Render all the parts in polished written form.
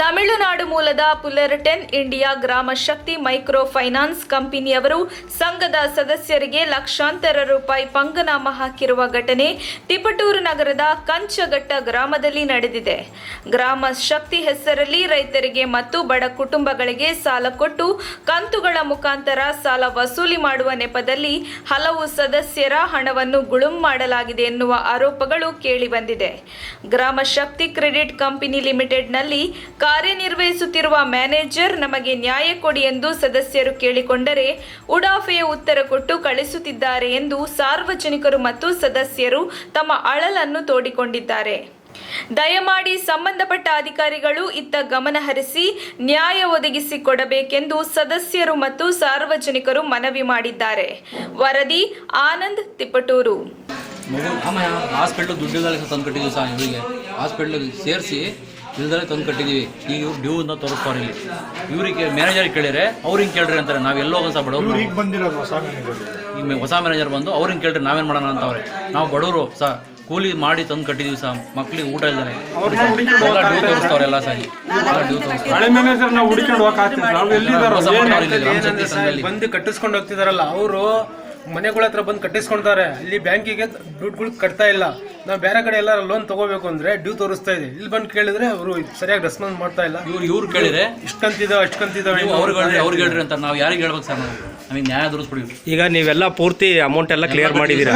ತಮಿಳುನಾಡು ಮೂಲದ ಪುಲರ್ಟನ್ ಇಂಡಿಯಾ ಗ್ರಾಮ ಶಕ್ತಿ micro finance ಕಂಪನಿಯವರು ಸಂಘದ ಸದಸ್ಯರಿಗೆ ಲಕ್ಷಾಂತರ ರೂಪಾಯಿ ಪಂಗನಾಮ ಹಾಕಿರುವ ಘಟನೆ ತಿಪಟೂರು ನಗರದ ಕಂಚಘಟ್ಟ ಗ್ರಾಮದಲ್ಲಿ ನಡೆದಿದೆ. ಗ್ರಾಮ ಶಕ್ತಿ ಹೆಸರಲ್ಲಿ ರೈತರಿಗೆ ಮತ್ತು ಬಡ ಕುಟುಂಬಗಳಿಗೆ ಸಾಲ ಕೊಟ್ಟು ಕಂತುಗಳ ಮುಖಾಂತರ ಸಾಲ ವಸೂಲಿ ಮಾಡುವ ನೆಪದಲ್ಲಿ ಹಲವು ಸದಸ್ಯರ ಹಣವನ್ನು ಗುಳುಂ ಮಾಡಲಾಗಿದೆ ಎನ್ನುವ ಆರೋಪಗಳು ಕೇಳಿಬಂದಿದೆ. ಗ್ರಾಮ ಶಕ್ತಿ ಕ್ರೆಡಿಟ್ ಕಂಪನಿ ಲಿಮಿಟೆಡ್ನಲ್ಲಿ ಕಾರ್ಯನಿರ್ವಹಿಸುತ್ತಿರುವ ಮ್ಯಾನೇಜರ್ ನಮಗೆ ನ್ಯಾಯ ಕೊಡಿ ಎಂದು ಸದಸ್ಯರು ಕೇಳಿಕೊಂಡರೆ ಉಡಾಫೆಯ ಉತ್ತರ ಕೊಟ್ಟು ಕಳಿಸುತ್ತಿದ್ದಾರೆ ಎಂದು ಸಾರ್ವಜನಿಕರು ಮತ್ತು ಸದಸ್ಯರು ತಮ್ಮ ಅಳಲನ್ನು ತೋಡಿಕೊಂಡಿದ್ದಾರೆ. ದಯಮಾಡಿ ಸಂಬಂಧಪಟ್ಟ ಅಧಿಕಾರಿಗಳು ಇತ್ತ ಗಮನ ಹರಿಸಿ ನ್ಯಾಯ ಒದಗಿಸಿಕೊಡಬೇಕೆಂದು ಸದಸ್ಯರು ಮತ್ತು ಸಾರ್ವಜನಿಕರು ಮನವಿ ಮಾಡಿದ್ದಾರೆ. ವರದಿ ಆನಂದ್, ತಿಪಟೂರು. ಹಾಸ್ಪಿಟ್ಲ್ ದುಡ್ಡಿಲ್ಲದೆ ತಂದು ಕಟ್ಟಿದ್ದೀವಿ ಸಹ, ಇವರಿಗೆ ಹಾಸ್ಪಿಟ್ಲಿಗೆ ಸೇರಿಸಿ ಇಲ್ದಲ್ಲೇ ತಂದು ಕಟ್ಟಿದ್ದೀವಿ. ಈಗ ಇವ್ರು ಡ್ಯೂ ಅಂತ ತೋರಿಸ್ತಾರೆ. ಇಲ್ಲಿ ಇವರಿಗೆ ಮ್ಯಾನೇಜರ್ ಕೇಳಿದ್ರೆ ಅವ್ರಿಗೆ ಕೇಳ್ರಿ ಅಂತಾರೆ. ನಾವೆಲ್ಲೋ ಹೊಸ ಬಡವರು, ಈಗ ಹೊಸ ಮ್ಯಾನೇಜರ್ ಬಂದು ಅವ್ರಿಗೆ ಕೇಳ್ರಿ ನಾವೇನು ಮಾಡೋಣ ಅಂತವ್ರೆ. ನಾವು ಬಡವರು ಸಹ ಕೂಲಿ ಮಾಡಿ ತಂದು ಕಟ್ಟಿದ್ದೀವಿ ಸಹ, ಮಕ್ಳಿಗೆ ಊಟ ಇದ್ದಾರೆ. ಡ್ಯೂ ತೋರಿಸ್ತವ್ರೆ ಎಲ್ಲ ಸಹ. ಬಂದು ಕಟ್ಟಿಸ್ಕೊಂಡು ಹೋಗ್ತಿದಾರಲ್ಲ ಅವರು ಮನೆಗಳ ಹತ್ರ ಬಂದು ಕಟ್ಟಿಸ್ಕೊಂತಾರೆ. ಇಲ್ಲಿ ಬ್ಯಾಂಕಿಗೆ ದುಡ್ಡುಗಳು ಕಟ್ತಾ ಇಲ್ಲ. ನಾವು ಬೇರೆ ಕಡೆ ಎಲ್ಲ ಲೋನ್ ತಗೋಬೇಕು ಅಂದ್ರೆ ಡ್ಯೂ ತೋರಿಸ್ತಾ ಇದೆ. ಇಲ್ಲಿ ಬಂದು ಕೇಳಿದ್ರೆ ಅವರು ಸರಿಯಾಗಿ ರೆಸ್ಪಾನ್ಸ್ ಮಾಡ್ತಾ ಇಲ್ಲ. ಇವ್ರು ಕೇಳಿದ್ರೆ ಇಷ್ಟು ಕಂತಿದಾವೆ ಅವ್ರಿಗೆ ಹೇಳ್ರಿ ಅಂತ ನಾವು ಯಾರಿಗೆ ಹೇಳ್ಬೇಕು ಸರ್? ನಮಗೆ ನ್ಯಾಯ ದೊರಕಿಸ್ಬಿಡಿ. ಈಗ ನೀವೆಲ್ಲ ಪೂರ್ತಿ ಅಮೌಂಟ್ ಎಲ್ಲ ಕ್ಲಿಯರ್ ಮಾಡಿದ್ದೀರಾ?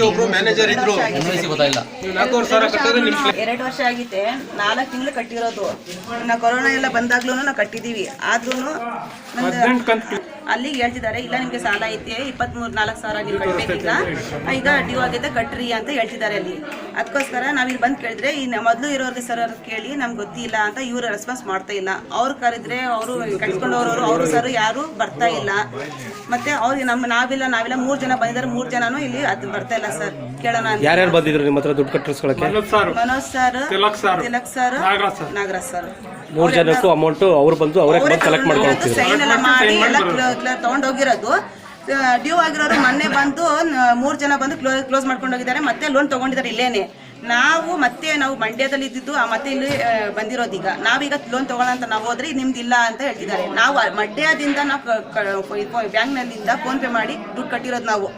ಒಬ್ರು ಮ್ಯಾನೇಜರ್ ಇದ್ರು, ಗೊತ್ತಾಯಿಲ್ಲ. 2 ವರ್ಷ ಆಗಿತ್ತೆ. 4 ತಿಂಗಳು ಕಟ್ಟಿರೋದು. ನಾವು ಕೊರೋನಾ ಎಲ್ಲ ಬಂದಾಗ್ಲೂ ನಾವು ಕಟ್ಟಿದೀವಿ. ಆದ್ರೂ ಅಲ್ಲಿಗೆ ಹೇಳ್ತಿದ್ದಾರೆ, ಇಲ್ಲ ನಿಮ್ಗೆ ಸಾಲ ಐತೆ 23-4 ಸಾವಿರ ನೀವು ಕಟ್ಟಬೇಕೀಗ, ಈಗ ಡ್ಯೂ ಆಗಿದೆ ಕಟ್ರಿ ಅಂತ ಹೇಳ್ತಿದ್ದಾರೆ ಅಲ್ಲಿ. ಅದಕ್ಕೋಸ್ಕರ ನಾವು ಇಲ್ಲಿ ಬಂದು ಕೇಳಿದ್ರೆ ಮೊದಲು ಇರೋರಿಗೆ ಸರ್ ಕೇಳಿ ನಮ್ಗೆ ಗೊತ್ತಿಲ್ಲ ಅಂತ ಇವರು ರೆಸ್ಪಾನ್ಸ್ ಮಾಡ್ತಾ ಇಲ್ಲ. ಅವ್ರು ಕರೆದ್ರೆ ಅವರು ಕಟ್ಕೊಂಡು ಅವರು ಸರ್ ಯಾರು ಬರ್ತಾ ಇಲ್ಲ. ಮತ್ತೆ ಅವ್ರಿಗೆ ನಾವಿಲ್ಲ 3 ಜನ ಬಂದಿದ್ದಾರೆ. 3 ಜನನು ಇಲ್ಲಿ ಅದು ಬರ್ತಾ ಇಲ್ಲ ಸರ್. ಕೇಳೋಣ ಅಂತ. ಯಾರ್ಯಾರು ಬಂದಿದ್ರು ನಿಮ್ಮ ಹತ್ರ ದುಡ್ಡು ಕಟ್ಟಿಸ್ಕೊಳ್ಳಕ್ಕೆ? Manoj sir, Tilak sir, Nagaraj sir. 3 ಜನಕ್ಕೂ ಅಮೌಂಟ್ ಅವ್ರು ಬಂದು ಅವರೇ ಕಲೆಕ್ಟ್ ಮಾಡ್ಕೊಂಡು ಸೈನ್ ಎಲ್ಲ ಮಾಡಿ ಎಲ್ಲ ತಗೊಂಡೋಗಿರೋದು. ಡ್ಯೂ ಆಗಿರೋರು ಮೊನ್ನೆ ಬಂದು 3 ಜನ ಬಂದು ಕ್ಲೋಸ್ ಮಾಡ್ಕೊಂಡು ಹೋಗಿದ್ದಾರೆ. ಮತ್ತೆ ಲೋನ್ ತಗೊಂಡಿದ್ದಾರೆ ಇಲ್ಲೇನೆ. ನಾವು ಮಂಡ್ಯದಲ್ಲಿ ಇದ್ದಿದ್ದು ಮತ್ತೆ ಇಲ್ಲಿ ಬಂದಿರೋದು. ಈಗ ನಾವೀಗ ಲೋನ್ ತಗೊಳ್ಳೋ ಅಂತ ನಾವು ಹೋದ್ರೆ ನಿಮ್ದಿಲ್ಲ ಅಂತ ಹೇಳ್ತಿದ್ದಾರೆ. ನಾವು ಮಂಡ್ಯದಿಂದ ಬ್ಯಾಂಕ್ನಲ್ಲಿಂದ ಫೋನ್ ಪೇ ಮಾಡಿ ದುಡ್ಡು ಕಟ್ಟಿರೋದು. ನಾವು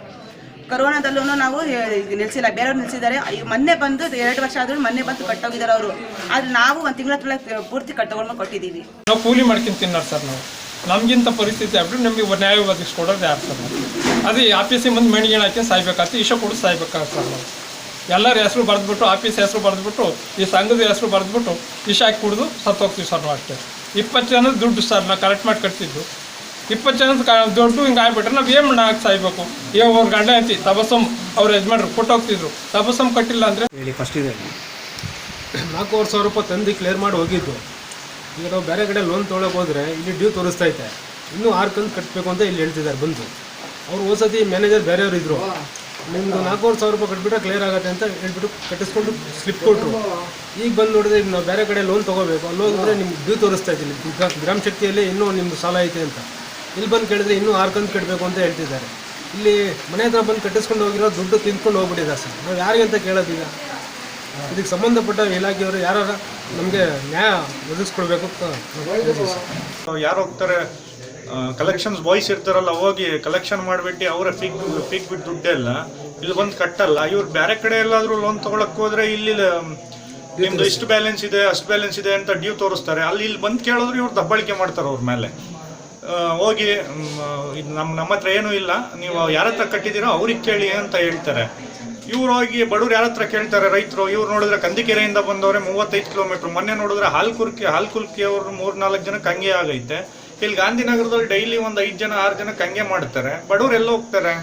ಕೊರೋನಾದಲ್ಲೂ ನಾವು ನಿಲ್ಸಿಲ್ಲ, ಬೇರೆಯವ್ರು ನಿಲ್ಸಿದ್ದಾರೆ. ಮೊನ್ನೆ ಬಂದು 2 ವರ್ಷ ಆದ್ರೂ ಮೊನ್ನೆ ಬಂದು ಕಟ್ಟೋಗಿದ್ದಾರೆ ಅವರು. ಆದ್ರೆ ನಾವು 1 ತಿಂಗಳ ಪೂರ್ತಿ ಕಟ್ಟೋಗಿ ಕೊಟ್ಟಿದ್ದೀವಿ. ನಾವು ಕೂಲಿ ಮಾಡ್ಕೊಂಡು ತಿನ್ನೋರು ಸರ್. ನಾವು ನಮಗಿಂತ ಪರಿಸ್ಥಿತಿ ಆಗ್ಬಿಟ್ಟು ನಮಗೆ ನ್ಯಾಯ ಒದಗಿಸ್ಕೊಡೋದು ಯಾರು ಸರ್? ಅದು ಆಫೀಸಿಗೆ ಬಂದು ಮೆಣಿಗೆ ಹಾಕಿ ಸಾಯ್ಬೇಕಾಗ್ತದೆ, ಇಷ್ಟ ಕೊಡು ಸಾಯ್ಬೇಕಾಗ್ತದೆ ಸರ್. ನಾವು ಎಲ್ಲರ ಹೆಸರು ಬರೆದ್ಬಿಟ್ಟು, ಆಫೀಸ್ ಹೆಸರು ಬರೆದ್ಬಿಟ್ಟು, ಈ ಸಂಘದ ಹೆಸರು ಬರೆದ್ಬಿಟ್ಟು ಇಷ್ಟ ಹಾಕಿ ಕುಡಿದು ಸತ್ತೋಗ್ತೀವಿ ಸರ್. ನಾವು ಅಷ್ಟೇ 20 ಜನದ ದುಡ್ಡು ಸರ್ ನಾವು ಕಲೆಕ್ಟ್ ಮಾಡಿ ಕಟ್ತಿದ್ದು. 20 ಜನದ ದುಡ್ಡು ಹಿಂಗೆ ಆಗ್ಬಿಟ್ರೆ ನಾವು ಏನು ಮಾಡಕ್ಕೆ ಸಾಯ್ಬೇಕು? ಇವಾಗ ಅವ್ರ ಗಂಡ ಅಂತಿ ತಬಸಮ್ ಅವ್ರ ಯಜಮಾನ್ರು ಕೊಟ್ಟೋಗ್ತಿದ್ರು. ತಬಸಮ್ ಕಟ್ಟಿಲ್ಲ ಅಂದರೆ ಫಸ್ಟ್ ಇದೆ 4,000 ರೂಪಾಯಿ ತಂದು ಕ್ಲಿಯರ್ ಮಾಡಿ ಹೋಗಿದ್ದು. ಈಗ ನಾವು ಬೇರೆ ಕಡೆ ಲೋನ್ ತೊಗೊಳಕ್ಕೆ ಹೋದರೆ ಇಲ್ಲಿ ಡ್ಯೂ ತೋರಿಸ್ತೈತೆ. ಇನ್ನೂ 6 ಕಂತು ಕಟ್ಟಬೇಕು ಅಂತ ಇಲ್ಲಿ ಹೇಳ್ತಿದ್ದಾರೆ ಬಂದು. ಅವ್ರು ಹೋದ್ಸತಿ ಮ್ಯಾನೇಜರ್ ಬೇರೆಯವರು ಇದ್ದರು. ನಿಮ್ಮದು 4,000 ರೂಪಾಯಿ ಕಟ್ಬಿಟ್ರೆ ಕ್ಲಿಯರ್ ಆಗುತ್ತೆ ಅಂತ ಹೇಳ್ಬಿಟ್ಟು ಕಟ್ಟಿಸ್ಕೊಂಡು ಸ್ಲಿಪ್ ಕೊಟ್ಟರು. ಈಗ ಬಂದು ನೋಡಿದ್ರೆ ಈಗ ನಾವು ಬೇರೆ ಕಡೆ ಲೋನ್ ತೊಗೋಬೇಕು. ಅಲ್ಲಿ ಹೋಗಿದ್ರೆ ನಿಮ್ಗೆ ಡ್ಯೂ ತೋರಿಸ್ತಾ ಇದ್ದೀನಿ, ಗ್ರಾಮ ಶಕ್ತಿಯಲ್ಲಿ ಇನ್ನೂ ನಿಮ್ಮದು ಸಾಲ ಐತೆ ಅಂತ. ಇಲ್ಲಿ ಬಂದು ಕೇಳಿದ್ರೆ ಇನ್ನೂ 6 ಕಂತು ಕಟ್ಟಬೇಕು ಅಂತ ಹೇಳ್ತಿದ್ದಾರೆ. ಇಲ್ಲಿ ಮನೆ ಹತ್ರ ಬಂದು ಕಟ್ಟಿಸ್ಕೊಂಡು ಹೋಗಿರೋ ದುಡ್ಡು ತಿಂದ್ಕೊಂಡು ಹೋಗ್ಬಿಟ್ಟಿದೆ ಸರ್. ನಾವು ಯಾರಿಗೆ ಅಂತ ಕೇಳೋದೀಗ? ಇದಕ್ಕೆ ಸಂಬಂಧಪಟ್ಟ ಇಲಾಖೆಯವರು ಯಾರು ನಮಗೆ ನ್ಯಾಯ ಒದಗಿಸ್ಕೊಡ್ಬೇಕು ಅಂತ ಯಾರು ಹೋಗ್ತಾರೆ, ಕಲೆಕ್ಷನ್ಸ್ ಬಾಯ್ಸ್ ಇರ್ತಾರಲ್ಲ, ಹೋಗಿ ಕಲೆಕ್ಷನ್ ಮಾಡಿಬಿಟ್ಟು ಅವರ ಫಿಗ್ ಬಿಟ್ಟು ದುಡ್ಡೆಲ್ಲ ಇಲ್ಲಿ ಬಂದು ಕಟ್ಟಲ್ಲ. ಇವ್ರು ಬೇರೆ ಕಡೆ ಎಲ್ಲಾದರೂ ಲೋನ್ ತೊಗೊಳಕ್ಕೆ ಹೋದರೆ ಇಲ್ಲಿ ನಿಮ್ಮದು ಇಷ್ಟು ಬ್ಯಾಲೆನ್ಸ್ ಇದೆ ಅಷ್ಟು ಬ್ಯಾಲೆನ್ಸ್ ಇದೆ ಅಂತ ಡ್ಯೂ ತೋರಿಸ್ತಾರೆ. ಇಲ್ಲಿ ಬಂದು ಕೇಳಿದ್ರು ಇವ್ರು ದಬ್ಬಾಳಿಕೆ ಮಾಡ್ತಾರೆ ಅವ್ರ ಮೇಲೆ. ಹೋಗಿ ಇದು ನಮ್ಮ ಹತ್ರ ಏನೂ ಇಲ್ಲ, ನೀವು ಯಾರ ಹತ್ರ ಕಟ್ಟಿದ್ದೀರೋ ಅವ್ರಿಗೆ ಕೇಳಿ ಅಂತ ಹೇಳ್ತಾರೆ. ಇವ್ರು ಹೋಗಿ ಬಡವ್ರು ಯಾರ ಹತ್ರ ಕೇಳ್ತಾರೆ? ರೈತರು. ಇವ್ರು ನೋಡಿದ್ರೆ ಕಂದಿಕೆರೆಯಿಂದ ಬಂದವ್ರೆ 35 ಕಿಲೋಮೀಟ್ರ್. ಮೊನ್ನೆ ನೋಡಿದ್ರೆ ಹಾಲ್ಕುಲ್ಕಿ ಅವರು 3-4 ಜನಕ್ಕೆ ಹಂಗೆ ಆಗೈತೆ. ಇಲ್ಲಿ ಗಾಂಧಿನಗರದಲ್ಲಿ ಡೈಲಿ ಒಂದು 5 ಜನ 6 ಜನಕ್ಕೆ ಹಂಗೆ ಮಾಡ್ತಾರೆ. ಬಡವ್ರು ಎಲ್ಲ ಹೋಗ್ತಾರೆ.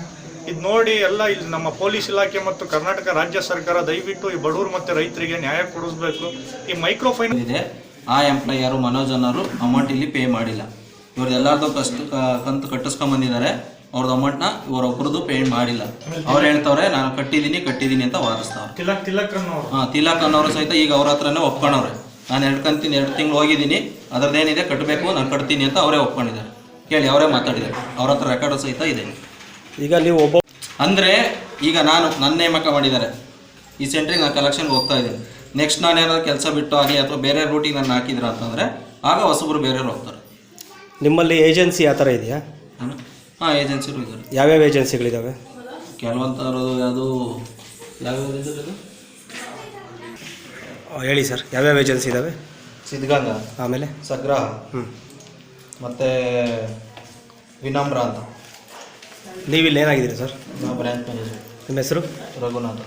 ಇದು ನೋಡಿ ಎಲ್ಲ ಇಲ್ಲಿ ನಮ್ಮ ಪೊಲೀಸ್ ಇಲಾಖೆ ಮತ್ತು ಕರ್ನಾಟಕ ರಾಜ್ಯ ಸರ್ಕಾರ ದಯವಿಟ್ಟು ಈ ಬಡವರು ಮತ್ತು ರೈತರಿಗೆ ನ್ಯಾಯ ಕೊಡಿಸ್ಬೇಕು. ಈ ಮೈಕ್ರೋ ಫೈನಾನ್ಸ್ ಇದೆ. ಆ ಎಂಪ್ಲಾಯರು ಮನೋಜ್ ಅನ್ನೋರು ಅಮೌಂಟ್ ಇಲ್ಲಿ ಪೇ ಮಾಡಿಲ್ಲ. ಇವ್ರದ್ದು ಎಲ್ಲರದ್ದು ಕಂತು ಕಟ್ಟಿಸ್ಕೊಂಡ್ ಬಂದಿದ್ದಾರೆ. ಅವ್ರದ್ದು ಅಮೌಂಟ್ನ ಇವರೊಬ್ಬರದ್ದು ಪೇ ಮಾಡಿಲ್ಲ. ಅವ್ರು ಹೇಳ್ತವ್ರೆ ನಾನು ಕಟ್ಟಿದ್ದೀನಿ ಅಂತ ವಾದಿಸ್ತಾವ್ರೆ. ತಿಲಕ್ ಅನ್ನೋರು ಸಹಿತ ಈಗ ಅವ್ರ ಹತ್ರನೇ ಒಪ್ಕೊಂಡವ್ರೆ. ನಾನು 2 ತಿಂಗಳು ಹೋಗಿದ್ದೀನಿ, ಅದರದ್ದೇನಿದೆ ಕಟ್ಟಬೇಕು, ನಾನು ಕಟ್ತೀನಿ ಅಂತ ಅವರೇ ಒಪ್ಕೊಂಡಿದ್ದಾರೆ. ಕೇಳಿ, ಅವರೇ ಮಾತಾಡಿದ್ದಾರೆ. ಅವ್ರ ಹತ್ರ ರೆಕಾರ್ಡು ಸಹಿತ ಇದೆ. ಈಗ ನೀವು ಅಂದರೆ ಈಗ ನನ್ನ ನೇಮಕ ಮಾಡಿದ್ದಾರೆ. ಈ ಸೆಂಟ್ರಿಗೆ ನಾನು ಕಲೆಕ್ಷನ್ಗೆ ಹೋಗ್ತಾ ಇದ್ದೀನಿ. ನೆಕ್ಸ್ಟ್ ನಾನು ಏನಾದ್ರು ಕೆಲಸ ಬಿಟ್ಟು ಆಗಲಿ ಅಥವಾ ಬೇರೆ ರೂಟಿಗೆ ನಾನು ಹಾಕಿದ್ರ ಅಂತಂದರೆ ಆಗ ಹೊಸಬ್ರು ಬೇರೆಯವ್ರು ಹೋಗ್ತಾರೆ. ನಿಮ್ಮಲ್ಲಿ ಏಜೆನ್ಸಿ ಆ ಥರ ಇದೆಯಾ? ಹಾಂ, ಏಜೆನ್ಸಿರು ಇದ್ದಾರೆ. ಯಾವ್ಯಾವ ಏಜೆನ್ಸಿಗಳಿದ್ದಾವೆ? ಕೆಲವೊಂಥರದು ಯಾವುದು ಯಾವ್ಯಾವ ಇದು ಹೇಳಿ ಸರ್, ಯಾವ್ಯಾವ ಏಜೆನ್ಸಿ ಇದ್ದಾವೆ? ಸಿದ್ಧಗಂಗಾ, ಆಮೇಲೆ ಸಗ್ರಹ, ಮತ್ತು ವಿನಮ್ರ ಅಂತ. ನೀವಿಲ್ಲಿ ಏನಾಗಿದ್ದೀರಿ ಸರ್? ನಾವು ಬ್ರ್ಯಾಂಚ್ ಮ್ಯಾನೇಜರ್. ನಿಮ್ಮ ಹೆಸರು? ರಘುನಾಥ್.